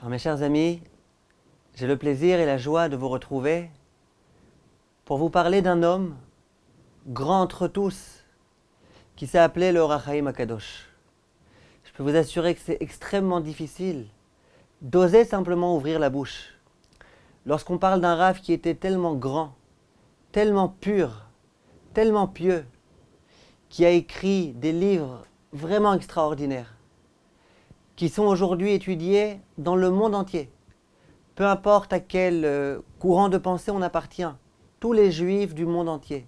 Alors mes chers amis, j'ai le plaisir et la joie de vous retrouver pour vous parler d'un homme, grand entre tous, qui s'est appelé le Or HaChaim HaKadosh. Je peux vous assurer que c'est extrêmement difficile d'oser simplement ouvrir la bouche. Lorsqu'on parle d'un Rav qui était tellement grand, tellement pur, tellement pieux, qui a écrit des livres vraiment extraordinaires, qui sont aujourd'hui étudiés dans le monde entier. Peu importe à quel courant de pensée on appartient, tous les juifs du monde entier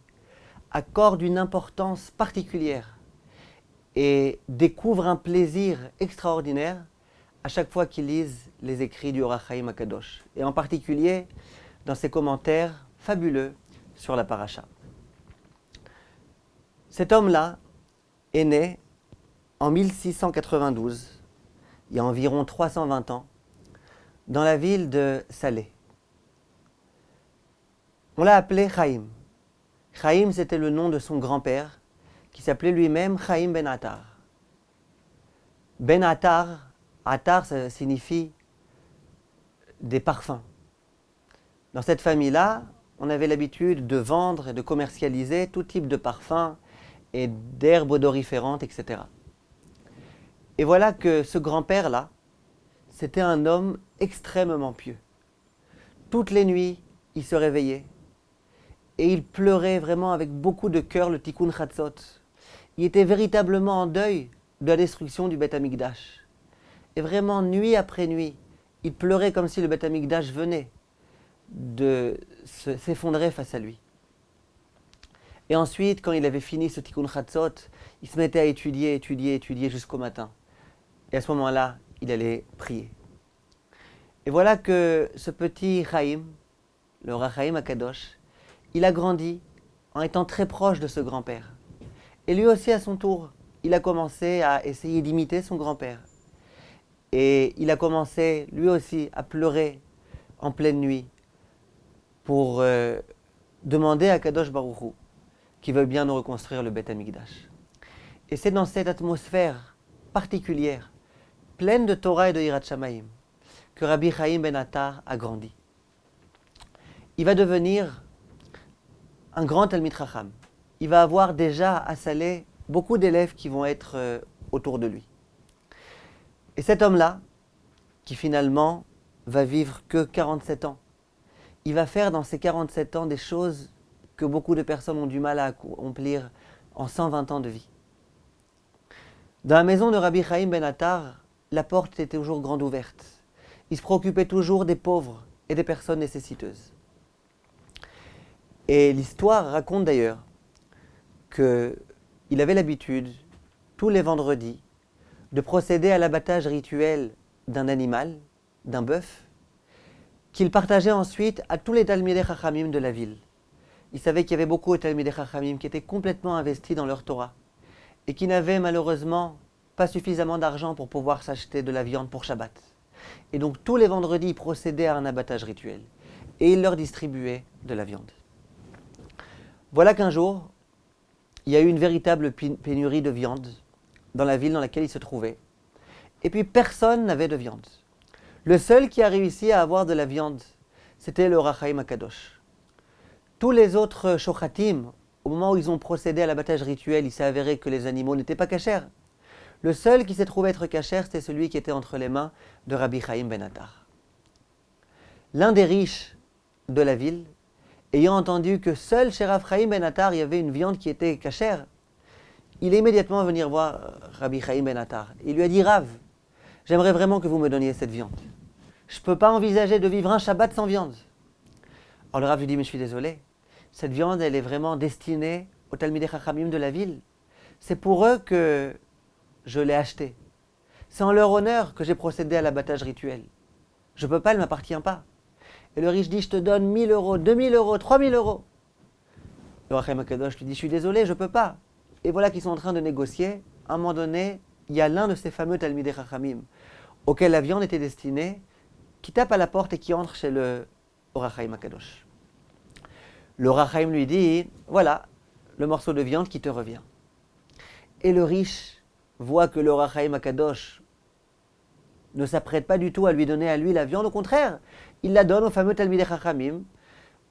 accordent une importance particulière et découvrent un plaisir extraordinaire à chaque fois qu'ils lisent les écrits du Or HaChaim HaKadosh, et en particulier dans ses commentaires fabuleux sur la paracha. Cet homme-là est né en 1692, il y a environ 320 ans, dans la ville de Salé. On l'a appelé Chaim. Chaim, c'était le nom de son grand-père, qui s'appelait lui-même Chaim ben Attar. Ben Attar, Attar, ça signifie des parfums. Dans cette famille-là, on avait l'habitude de vendre et de commercialiser tout type de parfums et d'herbes odoriférantes, etc. Et voilà que ce grand-père-là, c'était un homme extrêmement pieux. Toutes les nuits, il se réveillait et il pleurait vraiment avec beaucoup de cœur le Tikkun Chatzot. Il était véritablement en deuil de la destruction du Beth Amikdash. Et vraiment, nuit après nuit, il pleurait comme si le Beth Amikdash venait de s'effondrer face à lui. Et ensuite, quand il avait fini ce Tikkun Chatzot, il se mettait à étudier jusqu'au matin. Et à ce moment-là, il allait prier. Et voilà que ce petit Chaim, le Or HaChaim HaKadosh, il a grandi en étant très proche de ce grand-père. Et lui aussi, à son tour, il a commencé à essayer d'imiter son grand-père. Et il a commencé, lui aussi, à pleurer en pleine nuit pour demander à Kadosh Baruch Hu qu'il veuille bien nous reconstruire le Beth Amikdash. Et c'est dans cette atmosphère particulière, pleine de Torah et de Yirat Shamayim, que Rabbi Chaim ben Attar a grandi. Il va devenir un grand Talmid Chacham. Il va avoir déjà à Salé beaucoup d'élèves qui vont être autour de lui. Et cet homme-là, qui finalement va vivre que 47 ans, il va faire dans ces 47 ans des choses que beaucoup de personnes ont du mal à accomplir en 120 ans de vie. Dans la maison de Rabbi Chaim ben Attar, la porte était toujours grande ouverte. Il se préoccupait toujours des pauvres et des personnes nécessiteuses. Et l'histoire raconte d'ailleurs qu'il avait l'habitude, tous les vendredis, de procéder à l'abattage rituel d'un animal, d'un bœuf, qu'il partageait ensuite à tous les Talmidei Chachamim de la ville. Il savait qu'il y avait beaucoup de Talmidei Chachamim qui étaient complètement investis dans leur Torah et qui n'avaient malheureusement pas suffisamment d'argent pour pouvoir s'acheter de la viande pour Shabbat. Et donc tous les vendredis, il procédait à un abattage rituel et il leur distribuait de la viande. Voilà qu'un jour, il y a eu une véritable pénurie de viande dans la ville dans laquelle il se trouvait. Et puis personne n'avait de viande. Le seul qui a réussi à avoir de la viande, c'était le Or HaChaim HaKadosh. Tous les autres shochatim, au moment où ils ont procédé à l'abattage rituel, il s'est avéré que les animaux n'étaient pas cachers. Le seul qui s'est trouvé être kasher, c'était celui qui était entre les mains de Rabbi Chaim ben Attar. L'un des riches de la ville, ayant entendu que seul chez Rav Chaim ben Attar, il y avait une viande qui était kasher, il est immédiatement venu voir Rabbi Chaim ben Attar. Il lui a dit « Rav, j'aimerais vraiment que vous me donniez cette viande. Je ne peux pas envisager de vivre un Shabbat sans viande. » Alors le Rav lui dit « Mais je suis désolé, cette viande, elle est vraiment destinée aux Talmidei Chachamim de la ville. C'est pour eux que je l'ai achetée. C'est en leur honneur que j'ai procédé à l'abattage rituel. Je ne peux pas, elle ne m'appartient pas. » Et le riche dit « Je te donne 1000 euros, 2000 euros, 3000 euros. » Le Or HaChaim HaKadosh lui dit « Je suis désolé, je ne peux pas. » Et voilà qu'ils sont en train de négocier. À un moment donné, il y a l'un de ces fameux Talmidei Chachamim auquel la viande était destinée, qui tape à la porte et qui entre chez le Or HaChaim HaKadosh. Le Or HaChaim lui dit « Voilà, le morceau de viande qui te revient. » Et le riche voit que le Or HaChaim HaKadosh ne s'apprête pas du tout à lui donner à lui la viande, au contraire, il la donne au fameux Talmidei Chachamim,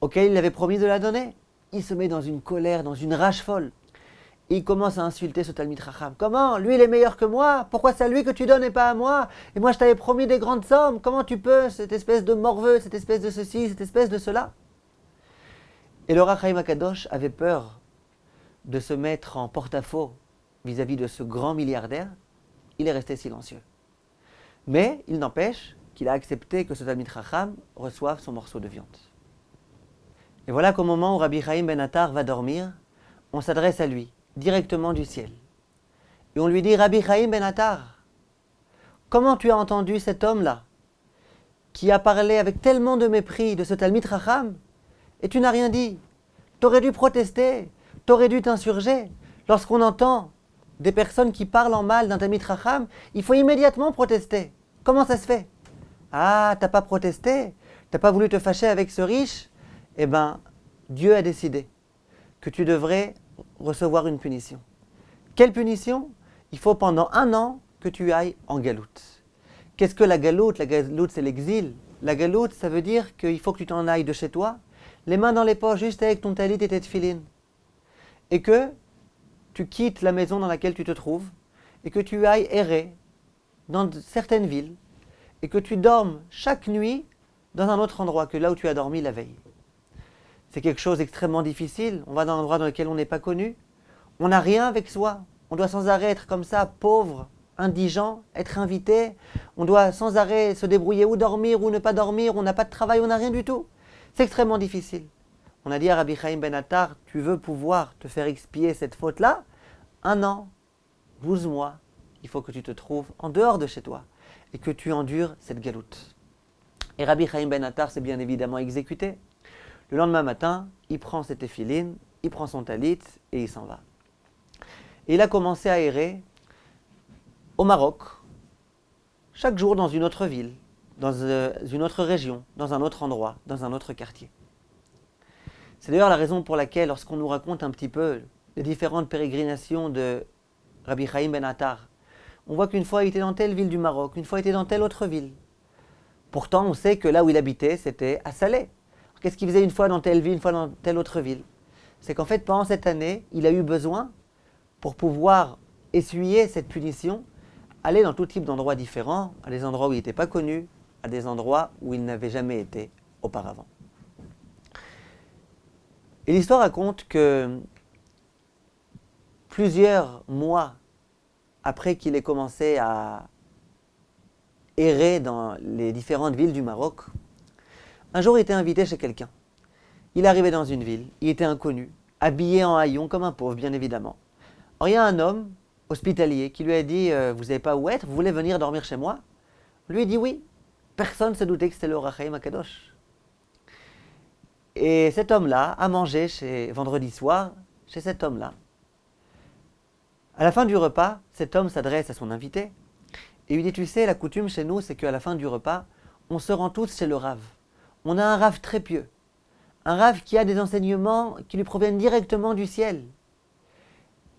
auquel il avait promis de la donner. Il se met dans une colère, dans une rage folle. Et il commence à insulter ce Talmid Chacham. Comment? Lui, il est meilleur que moi. Pourquoi c'est à lui que tu donnes et pas à moi? Et moi, je t'avais promis des grandes sommes. Comment tu peux, cette espèce de morveux, cette espèce de ceci, cette espèce de cela? Et le Ohr HaChaim HaKadosh avait peur de se mettre en porte-à-faux vis-à-vis de ce grand milliardaire. Il est resté silencieux. Mais il n'empêche qu'il a accepté que ce Talmid Chacham reçoive son morceau de viande. Et voilà qu'au moment où Rabbi Chaim Ben Attar va dormir, on s'adresse à lui, directement du ciel. Et on lui dit, Rabbi Chaim Ben Attar, comment tu as entendu cet homme-là, qui a parlé avec tellement de mépris de ce Talmid Chacham, et tu n'as rien dit? T'aurais dû protester, t'aurais dû t'insurger. Lorsqu'on entend des personnes qui parlent en mal d'un Talmid Chacham, il faut immédiatement protester. Comment ça se fait? Ah, t'as pas protesté? T'as pas voulu te fâcher avec ce riche? Eh bien, Dieu a décidé que tu devrais recevoir une punition. Quelle punition? Il faut pendant 1 an que tu ailles en galoute. Qu'est-ce que la galoute? La galoute, c'est l'exil. La galoute, ça veut dire qu'il faut que tu t'en ailles de chez toi, les mains dans les poches, juste avec ton talit et tes tefilin. Et que tu quittes la maison dans laquelle tu te trouves, et que tu ailles errer dans certaines villes, et que tu dormes chaque nuit dans un autre endroit que là où tu as dormi la veille. C'est quelque chose d'extrêmement difficile. On va dans un endroit dans lequel on n'est pas connu. On n'a rien avec soi. On doit sans arrêt être comme ça, pauvre, indigent, être invité. On doit sans arrêt se débrouiller ou dormir ou ne pas dormir. On n'a pas de travail, on n'a rien du tout. C'est extrêmement difficile. On a dit à Rabbi Chaim Ben Attar, tu veux pouvoir te faire expier cette faute-là? 1 an, 12 mois, il faut que tu te trouves en dehors de chez toi et que tu endures cette galoute. Et Rabbi Chaim Ben Attar s'est bien évidemment exécuté. Le lendemain matin, il prend ses téphilines, il prend son talit et il s'en va. Et il a commencé à errer au Maroc, chaque jour dans une autre ville, dans une autre région, dans un autre endroit, dans un autre quartier. C'est d'ailleurs la raison pour laquelle, lorsqu'on nous raconte un petit peu les différentes pérégrinations de Rabbi Chaim Ben Attar, on voit qu'une fois il était dans telle ville du Maroc, une fois il était dans telle autre ville. Pourtant, on sait que là où il habitait, c'était à Salé. Qu'est-ce qu'il faisait une fois dans telle ville, une fois dans telle autre ville? C'est qu'en fait, pendant cette année, il a eu besoin, pour pouvoir essuyer cette punition, aller dans tout type d'endroits différents, à des endroits où il n'était pas connu, à des endroits où il n'avait jamais été auparavant. Et l'histoire raconte que plusieurs mois après qu'il ait commencé à errer dans les différentes villes du Maroc, un jour, il était invité chez quelqu'un. Il arrivait dans une ville, il était inconnu, habillé en haillons comme un pauvre, bien évidemment. Or, il y a un homme hospitalier qui lui a dit « Vous n'avez pas où être, vous voulez venir dormir chez moi ?» Lui a dit oui. Personne ne se doutait que c'était le Ohr HaChaim HaKadosh. Et cet homme-là a mangé vendredi soir chez cet homme-là. À la fin du repas, cet homme s'adresse à son invité et lui dit « Tu sais, la coutume chez nous, c'est qu'à la fin du repas, on se rend tous chez le Rav. On a un Rav très pieux, un Rav qui a des enseignements qui lui proviennent directement du ciel.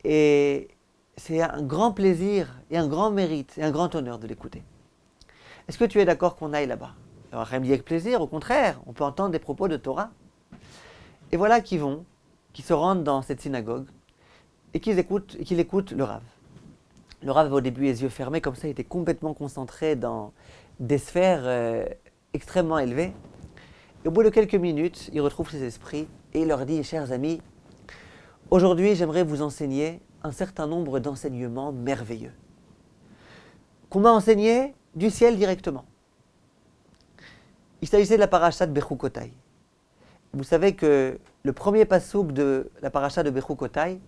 Et c'est un grand plaisir et un grand mérite et un grand honneur de l'écouter. Est-ce que tu es d'accord qu'on aille là-bas » Alors Chaim dit avec plaisir, au contraire, on peut entendre des propos de Torah. Et voilà qu'ils se rendent dans cette synagogue et qu'il écoute le Rav. Le Rav avait au début les yeux fermés, comme ça il était complètement concentré dans des sphères extrêmement élevées. Et au bout de quelques minutes, il retrouve ses esprits et il leur dit « Chers amis, aujourd'hui j'aimerais vous enseigner un certain nombre d'enseignements merveilleux. Qu'on m'a enseigné du ciel directement. » Il s'agissait de la paracha de Bechukotai. Vous savez que le premier pasouk de la paracha de Bechukotai,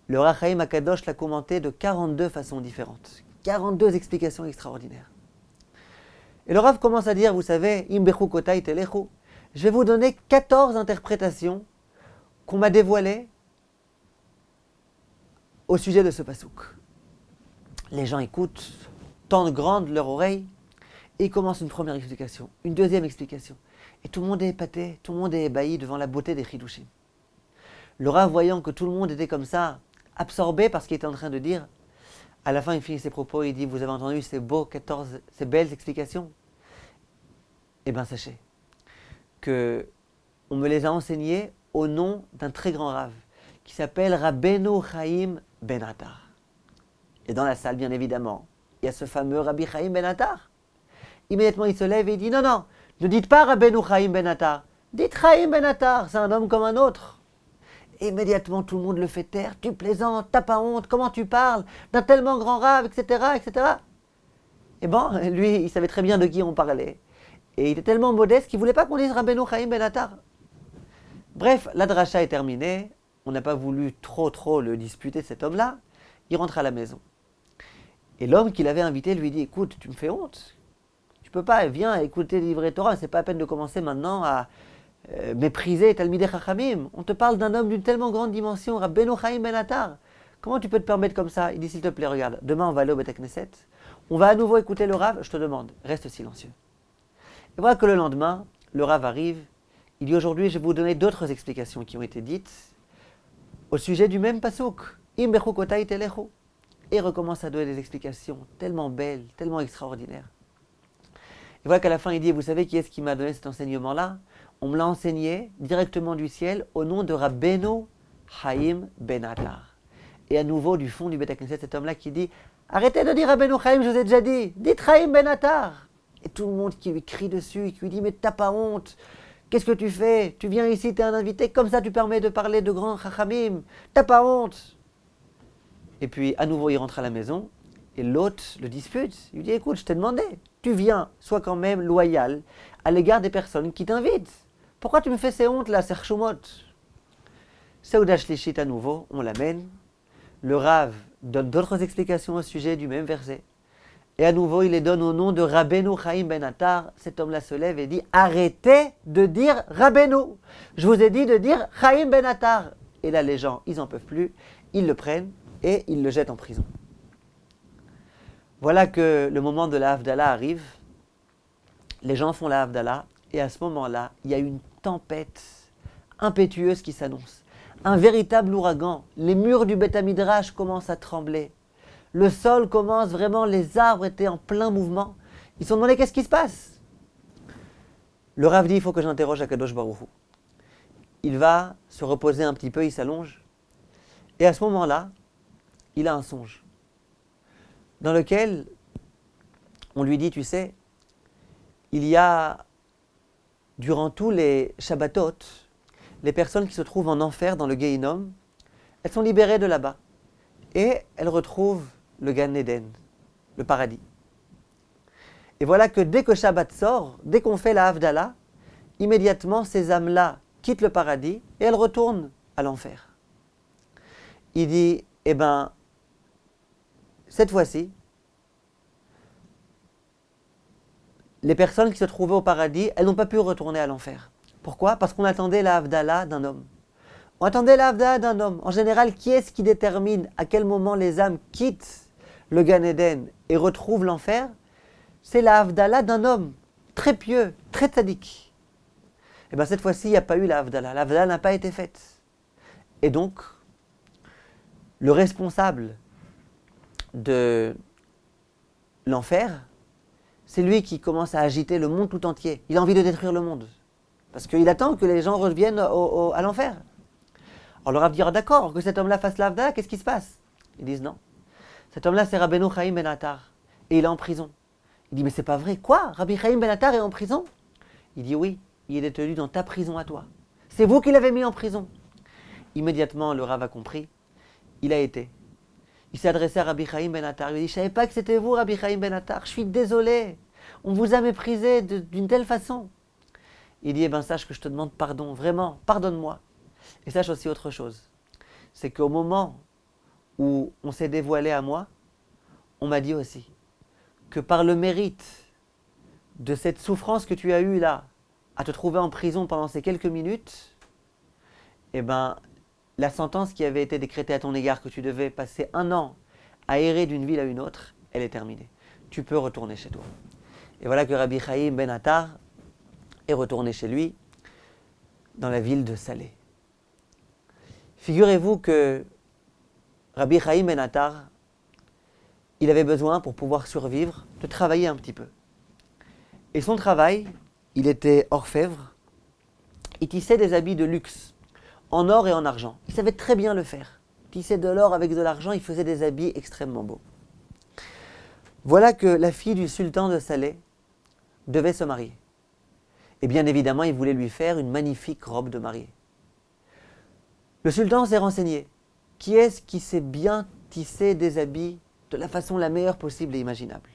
le Ohr HaChaim HaKadosh l'a commenté de 42 façons différentes. 42 explications extraordinaires. Et le Rav commence à dire, vous savez, Im Bechukotai telechu, je vais vous donner 14 interprétations qu'on m'a dévoilées au sujet de ce pasouk. Les gens écoutent, tendent grandes leur oreille, et ils commencent une première explication, une deuxième explication. Et tout le monde est épaté, tout le monde est ébahi devant la beauté des Chidushim. Le Rav, voyant que tout le monde était comme ça, absorbé par ce qu'il était en train de dire, À la fin, il finit ses propos, il dit, vous avez entendu ces ces belles explications? Eh bien, sachez que on me les a enseignées au nom d'un très grand rave qui s'appelle Rabbeinu Chaim Ben Attar. Et dans la salle, bien évidemment, il y a ce fameux Rabbi Chaim Ben Attar. Immédiatement, il se lève et il dit, non, non, ne dites pas Rabbeinu Chaim Ben Attar, dites Chaim Ben Attar, c'est un homme comme un autre. Et immédiatement, tout le monde le fait taire, tu plaisantes, t'as pas honte, comment tu parles d'un tellement grand rave, etc., etc. Et bon, lui, il savait très bien de qui on parlait. Et il était tellement modeste qu'il ne voulait pas qu'on dise Rabbeinu Chaim Ben Attar. Bref, la dracha est terminée. On n'a pas voulu trop le disputer, cet homme-là. Il rentre à la maison. Et l'homme qui l'avait invité lui dit, écoute, tu me fais honte. Tu peux pas, viens écouter le livret Torah. C'est pas la peine de commencer maintenant à mépriser Talmidei Chachamim. On te parle d'un homme d'une tellement grande dimension, Rabbeinu Chaim Ben Attar. Comment tu peux te permettre comme ça? Il dit, s'il te plaît, regarde, demain on va aller au Beth Knesset. On va à nouveau écouter le Rav. Je te demande, reste silencieux. Et voilà que le lendemain, le Rav arrive. Il dit, aujourd'hui, je vais vous donner d'autres explications qui ont été dites au sujet du même pasouk. Im bechukotai telechu. Et il recommence à donner des explications tellement belles, tellement extraordinaires. Et voilà qu'à la fin, il dit, vous savez qui est-ce qui m'a donné cet enseignement-là? On me l'a enseigné directement du ciel au nom de Rabbeinu Chaim Ben Attar. Et à nouveau, du fond du Beth Knesset, cet homme-là qui dit, arrêtez de dire Rabbeinu Chaim, je vous ai déjà dit, dites Chaim Ben Attar. Et tout le monde qui lui crie dessus, qui lui dit, mais t'as pas honte? Qu'est-ce que tu fais? Tu viens ici, t'es un invité, comme ça tu permets de parler de grands chachamim. T'as pas honte? Et puis, à nouveau, il rentre à la maison, et l'hôte le dispute. Il lui dit, écoute, je t'ai demandé, tu viens, sois quand même loyal à l'égard des personnes qui t'invitent. Pourquoi tu me fais ces hontes là, Serchumot? Seuda Shlishit à nouveau, on l'amène. Le Rav donne d'autres explications au sujet du même verset. Et à nouveau, il les donne au nom de Rabbeinu Chaim Ben Attar. Cet homme-là se lève et dit, arrêtez de dire Rabbeinu. Je vous ai dit de dire Chaim Ben Attar. Et là, les gens, ils n'en peuvent plus. Ils le prennent et ils le jettent en prison. Voilà que le moment de la Havdalah arrive. Les gens font la Havdalah. Et à ce moment-là, il y a une tempête impétueuse qui s'annonce. Un véritable ouragan. Les murs du Beth Midrash commencent à trembler. Le sol commence vraiment, les arbres étaient en plein mouvement. Ils se sont demandé qu'est-ce qui se passe. Le Rav dit, il faut que j'interroge Akadosh Baruch Hu. Il va se reposer un petit peu, il s'allonge. Et à ce moment-là, il a un songe. Dans lequel on lui dit, tu sais, il y a, durant tous les Shabbatot, les personnes qui se trouvent en enfer dans le Gehinnom, elles sont libérées de là-bas. Et elles retrouvent le Gan Eden, le paradis. Et voilà que dès que Shabbat sort, dès qu'on fait la Havdalah, immédiatement ces âmes-là quittent le paradis et elles retournent à l'enfer. Il dit, eh bien, cette fois-ci, les personnes qui se trouvaient au paradis, elles n'ont pas pu retourner à l'enfer. Pourquoi? Parce qu'on attendait la Havdalah d'un homme. On attendait la Havdalah d'un homme. En général, qui est-ce qui détermine à quel moment les âmes quittent le Gan Eden et retrouvent l'enfer? C'est la Havdalah d'un homme très pieux, très tzaddik. Et bien cette fois-ci, il n'y a pas eu la Havdalah. La Havdalah n'a pas été faite. Et donc, le responsable de l'enfer, c'est lui qui commence à agiter le monde tout entier. Il a envie de détruire le monde. Parce qu'il attend que les gens reviennent à l'enfer. Alors le Rav dira, d'accord, que cet homme-là fasse l'Havdalah, qu'est-ce qui se passe? Ils disent non. Cet homme-là, c'est Rabbeinu Chaim Ben Attar. Et il est en prison. Il dit, mais c'est pas vrai. Quoi? Rabbi Chaim Ben Attar est en prison? Il dit, oui, il est détenu dans ta prison à toi. C'est vous qui l'avez mis en prison. Immédiatement, le Rav a compris. Il a été. Il s'est adressé à Rabbi Chaim Ben Attar. Il lui a dit, je ne savais pas que c'était vous, Rabbi Chaim Ben Attar. Je suis désolé. On vous a méprisé d'une telle façon. Il dit, eh bien, sache que je te demande pardon. Vraiment, pardonne-moi. Et sache aussi autre chose. C'est qu'au moment où on s'est dévoilé à moi, on m'a dit aussi que par le mérite de cette souffrance que tu as eue là, à te trouver en prison pendant ces quelques minutes, eh ben, la sentence qui avait été décrétée à ton égard, que tu devais passer 1 an à errer d'une ville à une autre, elle est terminée. Tu peux retourner chez toi. Et voilà que Rabbi Chaim Ben Attar est retourné chez lui, dans la ville de Salé. Figurez-vous que Rabbi Chaim Ben Attar, il avait besoin, pour pouvoir survivre, de travailler un petit peu. Et son travail, il était orfèvre, il tissait des habits de luxe, en or et en argent. Il savait très bien le faire. Il tissait de l'or avec de l'argent, il faisait des habits extrêmement beaux. Voilà que la fille du sultan de Salé devait se marier. Et bien évidemment, il voulait lui faire une magnifique robe de mariée. Le sultan s'est renseigné. Qui est-ce qui sait bien tisser des habits de la façon la meilleure possible et imaginable?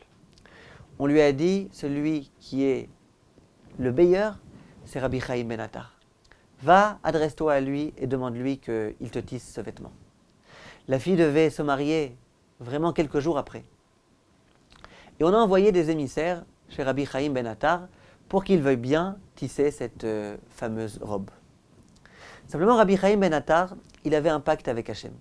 On lui a dit, celui qui est le meilleur, c'est Rabbi Chaim Ben Attar. Va, adresse-toi à lui et demande-lui qu'il te tisse ce vêtement. La fille devait se marier vraiment quelques jours après. Et on a envoyé des émissaires chez Rabbi Chaim Ben Attar pour qu'il veuille bien tisser cette fameuse robe. Simplement, Rabbi Chaim Ben Attar, il avait un pacte avec Hachem.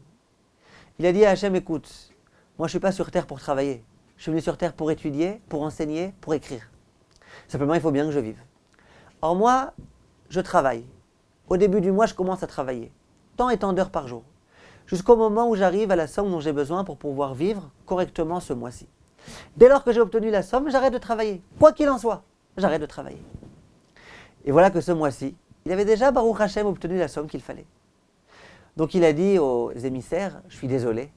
Il a dit à Hachem, écoute, moi je ne suis pas sur terre pour travailler. Je suis venu sur terre pour étudier, pour enseigner, pour écrire. Simplement, il faut bien que je vive. Or moi, je travaille. Au début du mois, je commence à travailler. Tant et tant d'heures par jour. Jusqu'au moment où j'arrive à la somme dont j'ai besoin pour pouvoir vivre correctement ce mois-ci. Dès lors que j'ai obtenu la somme, j'arrête de travailler. Quoi qu'il en soit, j'arrête de travailler. Et voilà que ce mois-ci, il avait déjà, Baruch Hashem, obtenu la somme qu'il fallait. Donc il a dit aux émissaires, je suis désolé,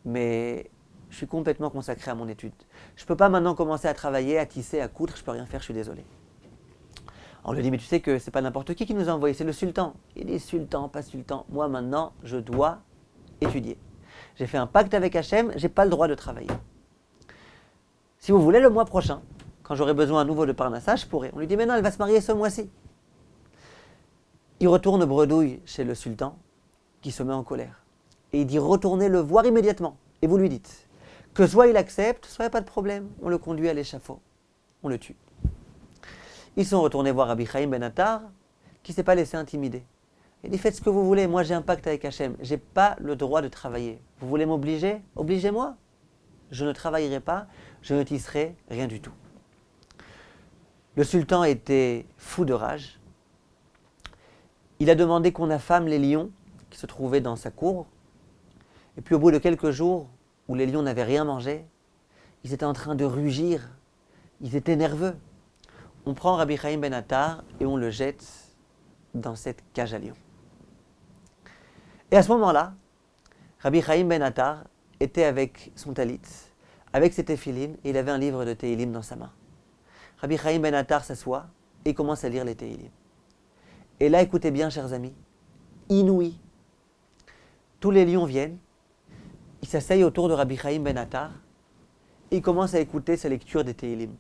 mais je suis complètement consacré à mon étude. Je ne peux pas maintenant commencer à travailler, à tisser, à coudre, je ne peux rien faire, je suis désolé. On lui dit, mais tu sais que ce n'est pas n'importe qui nous a envoyé, c'est le sultan. Il dit, sultan, pas sultan, moi maintenant, je dois étudier. J'ai fait un pacte avec Hachem, je n'ai pas le droit de travailler. Si vous voulez, le mois prochain, quand j'aurai besoin à nouveau de Parnassa, je pourrai. On lui dit, mais non, elle va se marier ce mois-ci. Il retourne bredouille chez le sultan, qui se met en colère. Et il dit, retournez le voir immédiatement. Et vous lui dites, que soit il accepte, soit il n'y a pas de problème. On le conduit à l'échafaud. On le tue. Ils sont retournés voir Rabbi Chaim Ben Attar, qui ne s'est pas laissé intimider. Il dit, faites ce que vous voulez, moi j'ai un pacte avec Hachem, je n'ai pas le droit de travailler. Vous voulez m'obliger? Obligez-moi. Je ne travaillerai pas, je ne tisserai rien du tout. Le sultan était fou de rage. Il a demandé qu'on affame les lions qui se trouvaient dans sa cour. Et puis au bout de quelques jours, où les lions n'avaient rien mangé, ils étaient en train de rugir, ils étaient nerveux. On prend Rabbi Chaim Ben Attar et on le jette dans cette cage à lions. Et à ce moment-là, Rabbi Chaim Ben Attar était avec son talit, avec ses téphilines, et il avait un livre de Tehilim dans sa main. Rabbi Chaim Ben Attar s'assoit et commence à lire les Tehilim. Et là, écoutez bien, chers amis, inouï. Tous les lions viennent, ils s'asseyent autour de Rabbi Chaim Ben Attar et ils commencent à écouter sa lecture des Tehilim.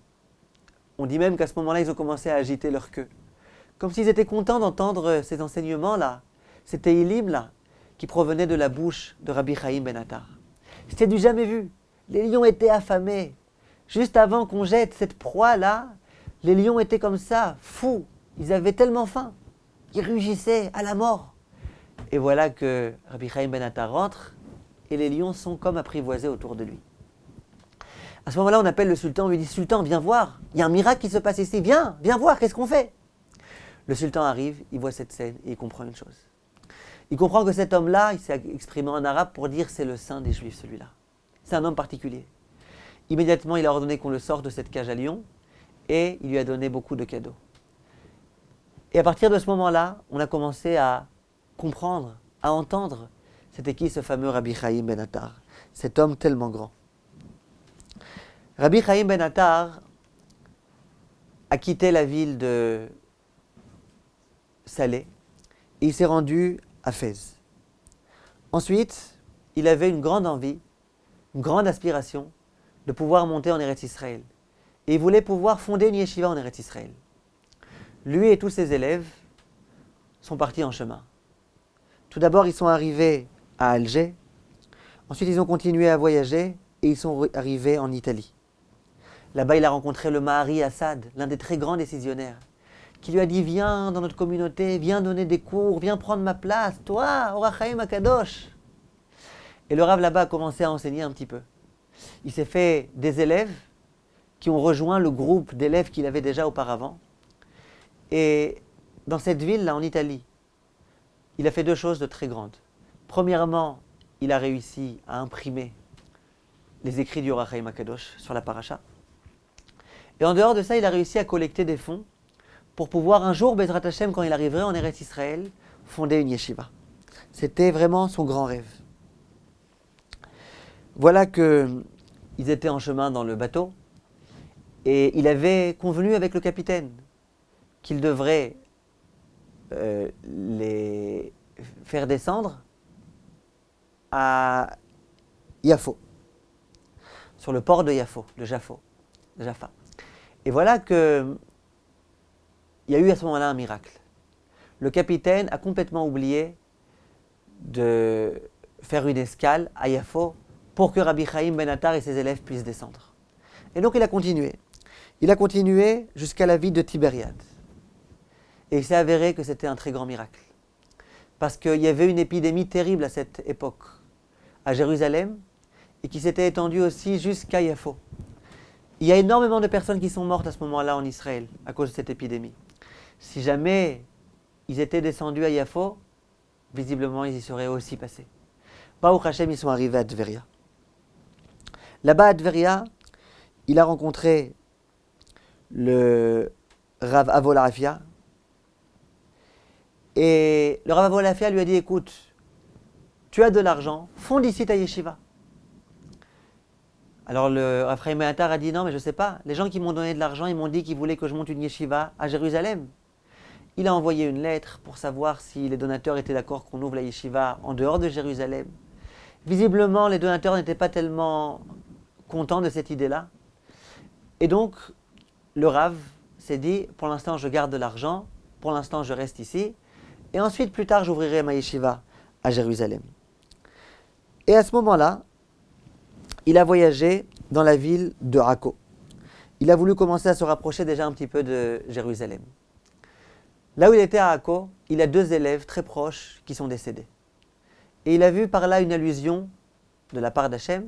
On dit même qu'à ce moment-là, ils ont commencé à agiter leur queue. Comme s'ils étaient contents d'entendre ces enseignements-là, ces Tehilim-là, qui provenaient de la bouche de Rabbi Chaim Ben Attar. C'était du jamais vu. Les lions étaient affamés. Juste avant qu'on jette cette proie-là, les lions étaient comme ça, fous. Ils avaient tellement faim. Ils rugissaient à la mort. Et voilà que Rabbi Chaim Ben Attar rentre et les lions sont comme apprivoisés autour de lui. À ce moment-là, on appelle le sultan, on lui dit « Sultan, viens voir, il y a un miracle qui se passe ici, viens voir, qu'est-ce qu'on fait ?» Le sultan arrive, il voit cette scène et il comprend une chose. Il comprend que cet homme-là, il s'est exprimé en arabe pour dire « c'est le saint des Juifs, celui-là ». C'est un homme particulier. Immédiatement, il a ordonné qu'on le sorte de cette cage à lions et il lui a donné beaucoup de cadeaux. Et à partir de ce moment-là, on a commencé à comprendre, à entendre c'était qui ce fameux Rabbi Chaim Ben Attar, cet homme tellement grand. Rabbi Chaim Ben Attar a quitté la ville de Salé et il s'est rendu à Fès. Ensuite, il avait une grande envie, une grande aspiration de pouvoir monter en Eretz Israël. Et il voulait pouvoir fonder une yeshiva en Eretz Israël. Lui et tous ses élèves sont partis en chemin. Tout d'abord, ils sont arrivés à Alger. Ensuite, ils ont continué à voyager et ils sont arrivés en Italie. Là-bas, il a rencontré le Mahari Assad, l'un des très grands décisionnaires, qui lui a dit « Viens dans notre communauté, viens donner des cours, viens prendre ma place, toi, Or HaChaim HaKadosh !» Et le Rav là-bas a commencé à enseigner un petit peu. Il s'est fait des élèves qui ont rejoint le groupe d'élèves qu'il avait déjà auparavant. Et dans cette ville-là, en Italie, il a fait deux choses de très grandes. Premièrement, il a réussi à imprimer les écrits du Or HaChaim HaKadosh sur la paracha. Et en dehors de ça, il a réussi à collecter des fonds pour pouvoir un jour, Bezrat Hashem, quand il arriverait en Eretz Israël, fonder une yeshiva. C'était vraiment son grand rêve. Voilà qu'ils étaient en chemin dans le bateau et il avait convenu avec le capitaine qu'il devrait les faire descendre à Yafo, sur le port de Yafo, de Jaffa. Et voilà que il y a eu à ce moment-là un miracle. Le capitaine a complètement oublié de faire une escale à Yafo pour que Rabbi Chaim Ben Attar et ses élèves puissent descendre. Et donc il a continué. Il a continué jusqu'à la ville de Tibériade. Et il s'est avéré que c'était un très grand miracle. Parce qu'il y avait une épidémie terrible à cette époque, à Jérusalem, et qui s'était étendue aussi jusqu'à Yafo. Il y a énormément de personnes qui sont mortes à ce moment-là en Israël, à cause de cette épidémie. Si jamais ils étaient descendus à Yafo, visiblement ils y seraient aussi passés. Baruch Hashem, ils sont arrivés à Tveria. Là-bas à Tveria, il a rencontré le Rav Avolafia. Et le Rav Avolafia lui a dit, écoute, tu as de l'argent, fonde ici ta yeshiva. Alors le Rav Chaim Ben Attar a dit, non mais je ne sais pas, les gens qui m'ont donné de l'argent, ils m'ont dit qu'ils voulaient que je monte une yeshiva à Jérusalem. Il a envoyé une lettre pour savoir si les donateurs étaient d'accord qu'on ouvre la yeshiva en dehors de Jérusalem. Visiblement, les donateurs n'étaient pas tellement contents de cette idée-là. Et donc, le Rav s'est dit, pour l'instant, je garde de l'argent, pour l'instant, je reste ici, et ensuite, plus tard, j'ouvrirai ma yeshiva à Jérusalem. Et à ce moment-là, il a voyagé dans la ville de Akko. Il a voulu commencer à se rapprocher déjà un petit peu de Jérusalem. Là où il était à Akko, il a 2 élèves très proches qui sont décédés. Et il a vu par là une allusion de la part d'Hachem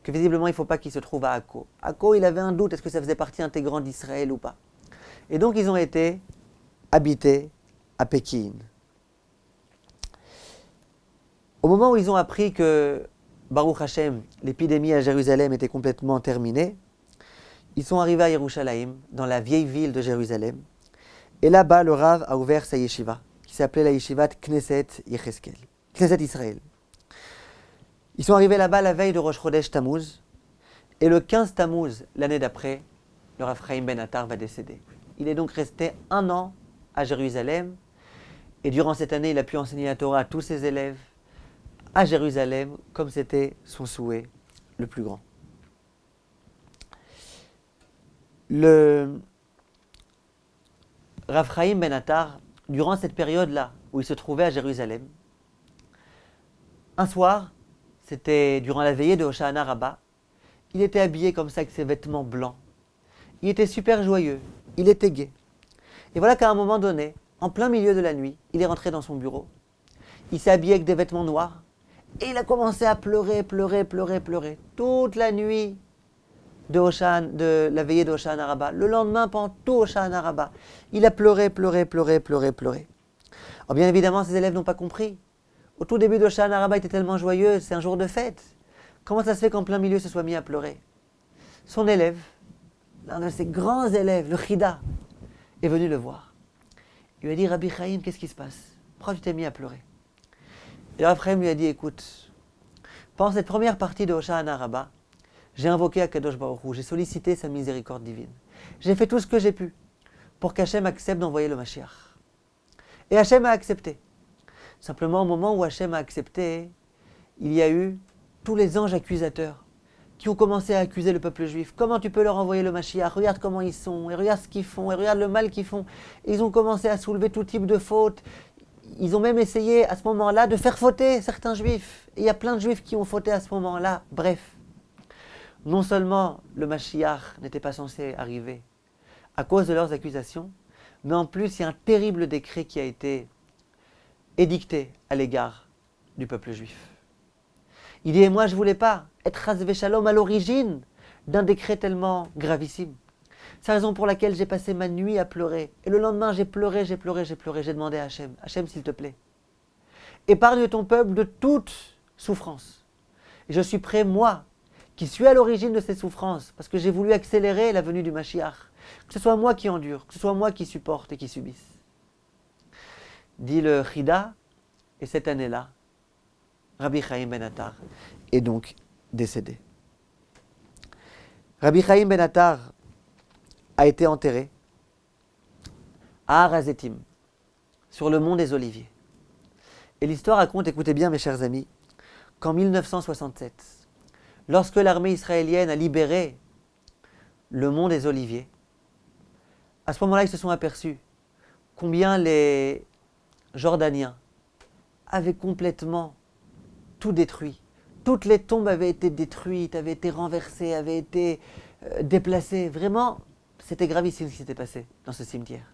que visiblement il ne faut pas qu'il se trouve à Akko. Akko, il avait un doute, est-ce que ça faisait partie intégrante d'Israël ou pas. Et donc ils ont été habités à Pékin. Au moment où ils ont appris que Baruch Hashem, l'épidémie à Jérusalem était complètement terminée, ils sont arrivés à Yerushalayim, dans la vieille ville de Jérusalem. Et là-bas, le Rav a ouvert sa yeshiva, qui s'appelait la yeshivat Knesset Yecheskel, Knesset Israël. Ils sont arrivés là-bas la veille de Rosh Chodesh Tammuz, et le 15 Tammuz, l'année d'après, le Rav Chaim Ben Attar va décéder. Il est donc resté 1 an à Jérusalem, et durant cette année, il a pu enseigner la Torah à tous ses élèves, à Jérusalem, comme c'était son souhait le plus grand. Le Rav Chaim Ben Attar, durant cette période-là, où il se trouvait à Jérusalem, un soir, c'était durant la veillée de Hoshana Rabbah, il était habillé comme ça avec ses vêtements blancs. Il était super joyeux, il était gai. Et voilà qu'à un moment donné, en plein milieu de la nuit, il est rentré dans son bureau. Il s'est habillé avec des vêtements noirs et il a commencé à pleurer toute la nuit de la veillée de Hoshana Rabbah. Le lendemain, pendant tout Hoshana Rabbah, il a pleuré. Alors bien évidemment, ses élèves n'ont pas compris. Au tout début de Hoshana Rabbah, il était tellement joyeux, c'est un jour de fête. Comment ça se fait qu'en plein milieu, se soit mis à pleurer? Son élève, l'un de ses grands élèves, le Chida, est venu le voir. Il lui a dit, Rabbi Chaim, qu'est-ce qui se passe? Pourquoi tu t'es mis à pleurer? Et Rabbi Chaim lui a dit, écoute, pendant cette première partie de Hoshana Rabbah, j'ai invoqué Akadosh Baruch Hu, j'ai sollicité sa miséricorde divine. J'ai fait tout ce que j'ai pu pour qu'Hachem accepte d'envoyer le Mashiach. Et Hachem a accepté. Simplement, au moment où Hachem a accepté, il y a eu tous les anges accusateurs qui ont commencé à accuser le peuple juif. Comment tu peux leur envoyer le Mashiach? Regarde comment ils sont, et regarde ce qu'ils font, et regarde le mal qu'ils font. Et ils ont commencé à soulever tout type de fautes. Ils ont même essayé à ce moment-là de faire fauter certains juifs. Et il y a plein de juifs qui ont fauté à ce moment-là. Bref, non seulement le Mashiach n'était pas censé arriver à cause de leurs accusations, mais en plus il y a un terrible décret qui a été édicté à l'égard du peuple juif. Il dit, et moi je ne voulais pas être chas v'shalom à l'origine d'un décret tellement gravissime. C'est la raison pour laquelle j'ai passé ma nuit à pleurer. Et le lendemain j'ai pleuré, j'ai demandé à Hachem, Hachem s'il te plaît, épargne ton peuple de toute souffrance. Et je suis prêt, moi, qui suis à l'origine de ces souffrances, parce que j'ai voulu accélérer la venue du Mashiach, que ce soit moi qui endure, que ce soit moi qui supporte et qui subisse. Dit le Chida, et cette année-là, Rabbi Chaim Ben Attar est donc décédé. Rabbi Chaim Ben Attar a été enterré à Har-Hazetim, sur le mont des Oliviers. Et l'histoire raconte, écoutez bien mes chers amis, qu'en 1967, lorsque l'armée israélienne a libéré le mont des Oliviers, à ce moment-là, ils se sont aperçus combien les Jordaniens avaient complètement tout détruit. Toutes les tombes avaient été détruites, avaient été renversées, avaient été déplacées. Vraiment, c'était gravissime ce qui s'était passé dans ce cimetière.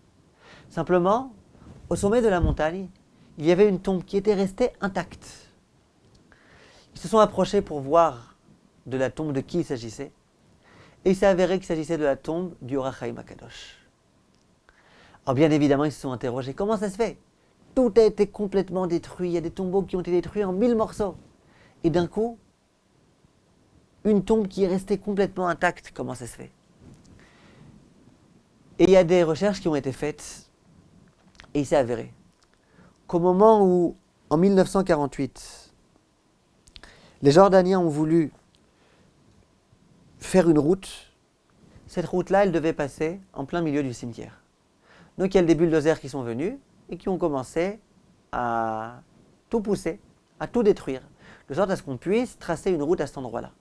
Simplement, au sommet de la montagne, il y avait une tombe qui était restée intacte. Ils se sont approchés pour voir de la tombe de qui il s'agissait. Et il s'est avéré qu'il s'agissait de la tombe du Or HaChaim HaKadosh. Alors bien évidemment, ils se sont interrogés. Comment ça se fait? Tout a été complètement détruit. Il y a des tombeaux qui ont été détruits en 1000 morceaux. Et d'un coup, une tombe qui est restée complètement intacte. Comment ça se fait? Et il y a des recherches qui ont été faites. Et il s'est avéré qu'au moment où, en 1948, les Jordaniens ont voulu faire une route, cette route-là, elle devait passer en plein milieu du cimetière. Donc il y a des bulldozers qui sont venus et qui ont commencé à tout pousser, à tout détruire, de sorte à ce qu'on puisse tracer une route à cet endroit-là.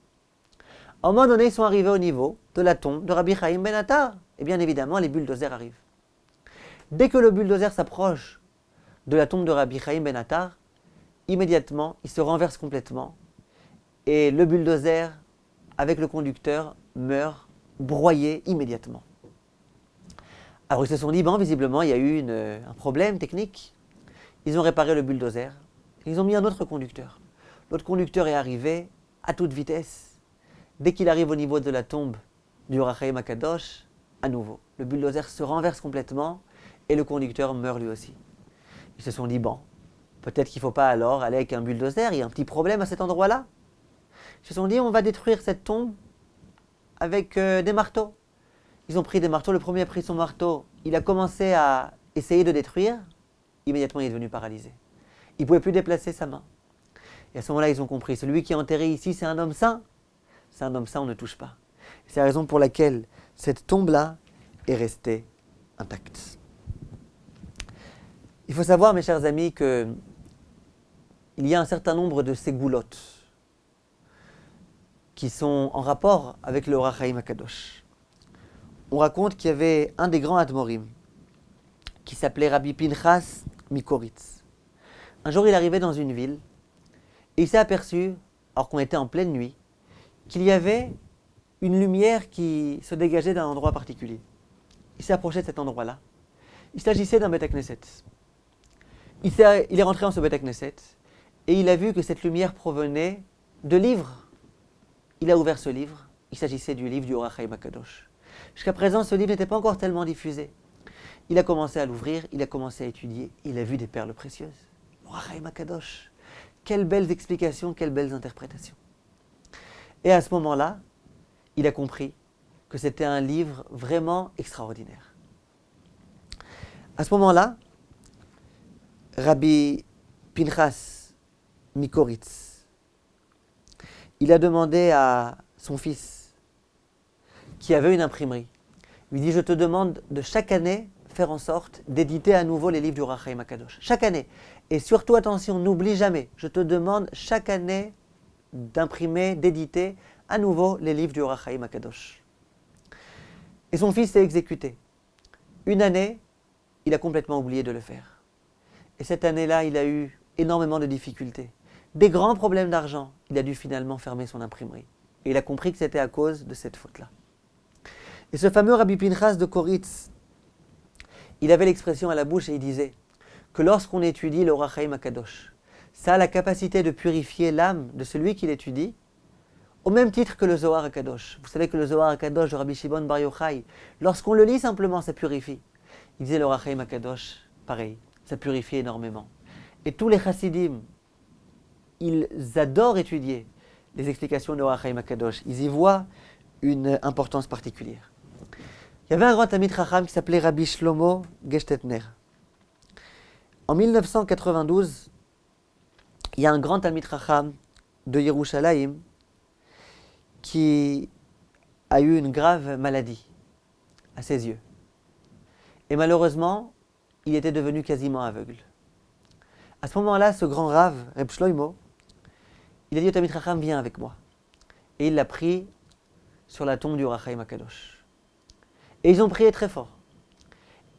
À un moment donné, ils sont arrivés au niveau de la tombe de Rabbi Chaim Ben Attar. Et bien évidemment, les bulldozers arrivent. Dès que le bulldozer s'approche de la tombe de Rabbi Chaim Ben Attar, immédiatement, il se renverse complètement. Et le bulldozer, avec le conducteur, meurt broyé immédiatement. Alors ils se sont dit, bon, visiblement, il y a eu un problème technique. Ils ont réparé le bulldozer. Ils ont mis un autre conducteur. L'autre conducteur est arrivé à toute vitesse. Dès qu'il arrive au niveau de la tombe du Or HaChaim HaKadosh, à nouveau, le bulldozer se renverse complètement et le conducteur meurt lui aussi. Ils se sont dit, bon, peut-être qu'il ne faut pas alors aller avec un bulldozer, il y a un petit problème à cet endroit-là. Ils se sont dit, on va détruire cette tombe avec des marteaux. Ils ont pris des marteaux, le premier a pris son marteau, il a commencé à essayer de détruire, immédiatement il est devenu paralysé. Il ne pouvait plus déplacer sa main. Et à ce moment-là, ils ont compris, celui qui est enterré ici, c'est un homme saint. C'est un homme saint, on ne touche pas. C'est la raison pour laquelle cette tombe-là est restée intacte. Il faut savoir, mes chers amis, qu'il y a un certain nombre de ségoulottes qui sont en rapport avec le Or HaChaim HaKadosh. On raconte qu'il y avait un des grands Admorim qui s'appelait Rabbi Pinchas Mikoritz. Un jour, il arrivait dans une ville et il s'est aperçu, alors qu'on était en pleine nuit, qu'il y avait une lumière qui se dégageait d'un endroit particulier. Il s'est approché de cet endroit-là. Il s'agissait d'un Beth Knesset. Il est rentré dans ce Beth Knesset et il a vu que cette lumière provenait de livres. Il a ouvert ce livre. Il s'agissait du livre du Or HaChaim HaKadosh. Jusqu'à présent, ce livre n'était pas encore tellement diffusé. Il a commencé à l'ouvrir, il a commencé à étudier, il a vu des perles précieuses. Or HaChaim HaKadosh. Quelles belles explications, quelles belles interprétations. Et à ce moment-là, il a compris que c'était un livre vraiment extraordinaire. À ce moment-là, Rabbi Pinchas Mikoritz, il a demandé à son fils, qui avait une imprimerie, il lui dit, je te demande de chaque année faire en sorte d'éditer à nouveau les livres du Or HaChaim HaKadosh. Chaque année. Et surtout, attention, n'oublie jamais, je te demande chaque année d'imprimer, d'éditer à nouveau les livres du Or HaChaim HaKadosh. Et son fils s'est exécuté. Une année, il a complètement oublié de le faire. Et cette année-là, il a eu énormément de difficultés. Des grands problèmes d'argent. Il a dû finalement fermer son imprimerie. Et il a compris que c'était à cause de cette faute-là. Et ce fameux Rabbi Pinchas de Koritz, il avait l'expression à la bouche et il disait que lorsqu'on étudie le Or HaChaim HaKadosh, ça a la capacité de purifier l'âme de celui qui l'étudie, au même titre que le Zohar HaKadosh. Vous savez que le Zohar HaKadosh de Rabbi Shimon Bar Yochai, lorsqu'on le lit simplement, ça purifie. Il disait le Or HaChaim HaKadosh, pareil, ça purifie énormément. Et tous les chassidim, ils adorent étudier les explications de Or HaChaim HaKadosh. Ils y voient une importance particulière. Il y avait un grand Talmid Chacham qui s'appelait Rabbi Shlomo Gestetner. En 1992, il y a un grand Talmid Chacham de Yerushalayim qui a eu une grave maladie à ses yeux. Et malheureusement, il était devenu quasiment aveugle. À ce moment-là, ce grand Rav, Reb Shloimo, il a dit au Talmid Chacham, viens avec moi. Et il l'a pris sur la tombe du Or HaChaim HaKadosh. Et ils ont prié très fort.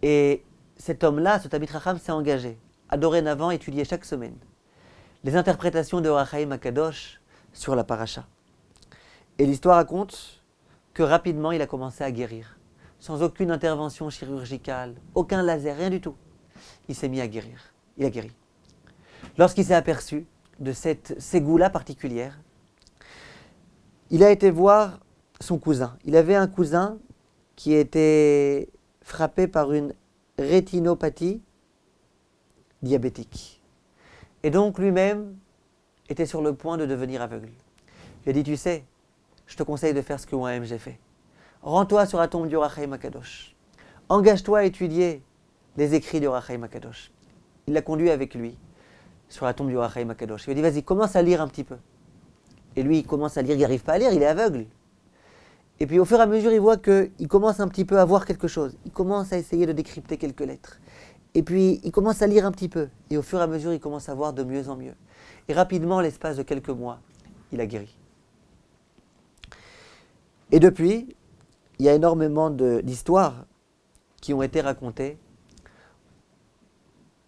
Et cet homme-là, ce Talmid Chacham, s'est engagé à dorénavant étudier chaque semaine les interprétations de Or HaChaim HaKadosh sur la paracha. Et l'histoire raconte que rapidement, il a commencé à guérir, sans aucune intervention chirurgicale, aucun laser, rien du tout. Il s'est mis à guérir. Il a guéri. Lorsqu'il s'est aperçu de cette ségoula particulière, il a été voir son cousin. Il avait un cousin qui était frappé par une rétinopathie diabétique. Et donc lui-même était sur le point de devenir aveugle. Il a dit, tu sais, je te conseille de faire ce que moi-même j'ai fait. Rends-toi sur la tombe du Or HaChaim HaKadosh. Engage-toi à étudier les écrits du Or HaChaim HaKadosh. Il l'a conduit avec lui sur la tombe du Or HaChaim HaKadosh. Il lui a dit, vas-y, commence à lire un petit peu. Et lui, il commence à lire, il n'arrive pas à lire, il est aveugle. Et puis au fur et à mesure, il voit qu'il commence un petit peu à voir quelque chose. Il commence à essayer de décrypter quelques lettres. Et puis il commence à lire un petit peu. Et au fur et à mesure, il commence à voir de mieux en mieux. Et rapidement, l'espace de quelques mois, il a guéri. Et depuis, il y a énormément d'histoires qui ont été racontées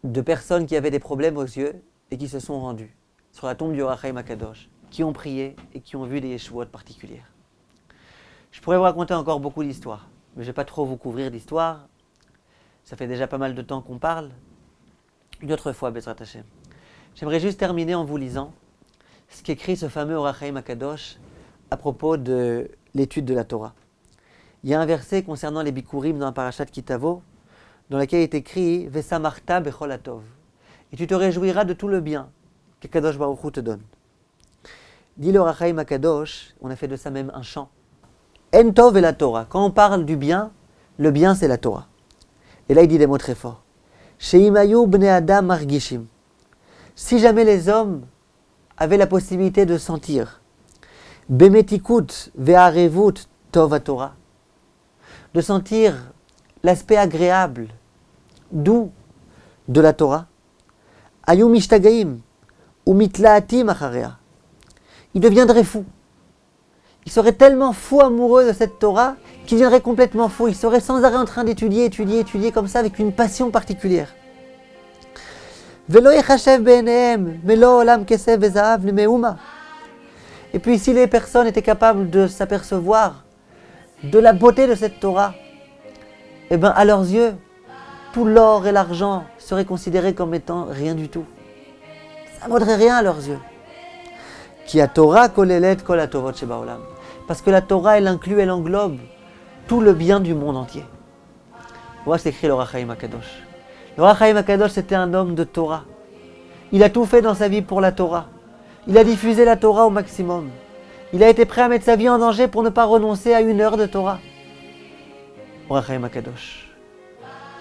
de personnes qui avaient des problèmes aux yeux et qui se sont rendues sur la tombe du Or HaChaim HaKadosh, qui ont prié et qui ont vu des yeshuot particulières. Je pourrais vous raconter encore beaucoup d'histoires, mais je ne vais pas trop vous couvrir d'histoires. Ça fait déjà pas mal de temps qu'on parle. Une autre fois, Bezrat Hashem. J'aimerais juste terminer en vous lisant ce qu'écrit ce fameux Or HaChaim HaKadosh à propos de l'étude de la Torah. Il y a un verset concernant les Bikurim dans la parashat Kitavo, dans lequel il est écrit « Vesamarta bechol hatov » et tu te réjouiras de tout le bien que Kadosh Baruch Hu te donne. Dit le Or HaChaim HaKadosh, on a fait de ça même un chant. En tov et la Torah. Quand on parle du bien, le bien c'est la Torah. Et là il dit des mots très forts. Sheimayu bnei adam margishim. Si jamais les hommes avaient la possibilité de sentir bemetikut ve'arevut tov Torah, de sentir l'aspect agréable, doux de la Torah, ayu mishtagaim ou mitlaatim acharea. Il deviendrait fou. Il serait tellement fou amoureux de cette Torah qu'il deviendrait complètement fou. Il serait sans arrêt en train d'étudier, étudier comme ça avec une passion particulière. Velo yechashev beinehem melo olam kesef vezahav lemeuma. Et puis si les personnes étaient capables de s'apercevoir de la beauté de cette Torah, eh bien à leurs yeux, tout l'or et l'argent seraient considérés comme étant rien du tout. Ça ne vaudrait rien à leurs yeux. Ki a Torah kolelet kol hatovot shebaolam. Parce que la Torah, elle inclut, elle englobe tout le bien du monde entier. Voilà ce qu'écrit le Or HaChaim HaKadosh. Le Or HaChaim HaKadosh, c'était un homme de Torah. Il a tout fait dans sa vie pour la Torah. Il a diffusé la Torah au maximum. Il a été prêt à mettre sa vie en danger pour ne pas renoncer à une heure de Torah. Or HaChaim HaKadosh.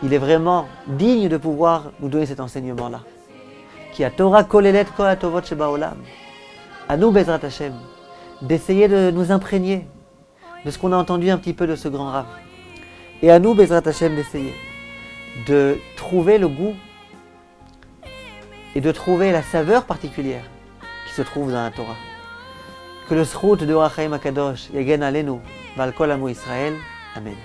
Il est vraiment digne de pouvoir nous donner cet enseignement-là. Ki a Torah kolelet kol hatovot shebaolam. À nous, Bezrat Hashem, d'essayer de nous imprégner de ce qu'on a entendu un petit peu de ce grand Rav. Et à nous, Bezrat Hashem, d'essayer de trouver le goût et de trouver la saveur particulière qui se trouve dans la Torah. Que le srout de Or HaChaim HaKadosh yagen alenu val kol amo Israël. Amen.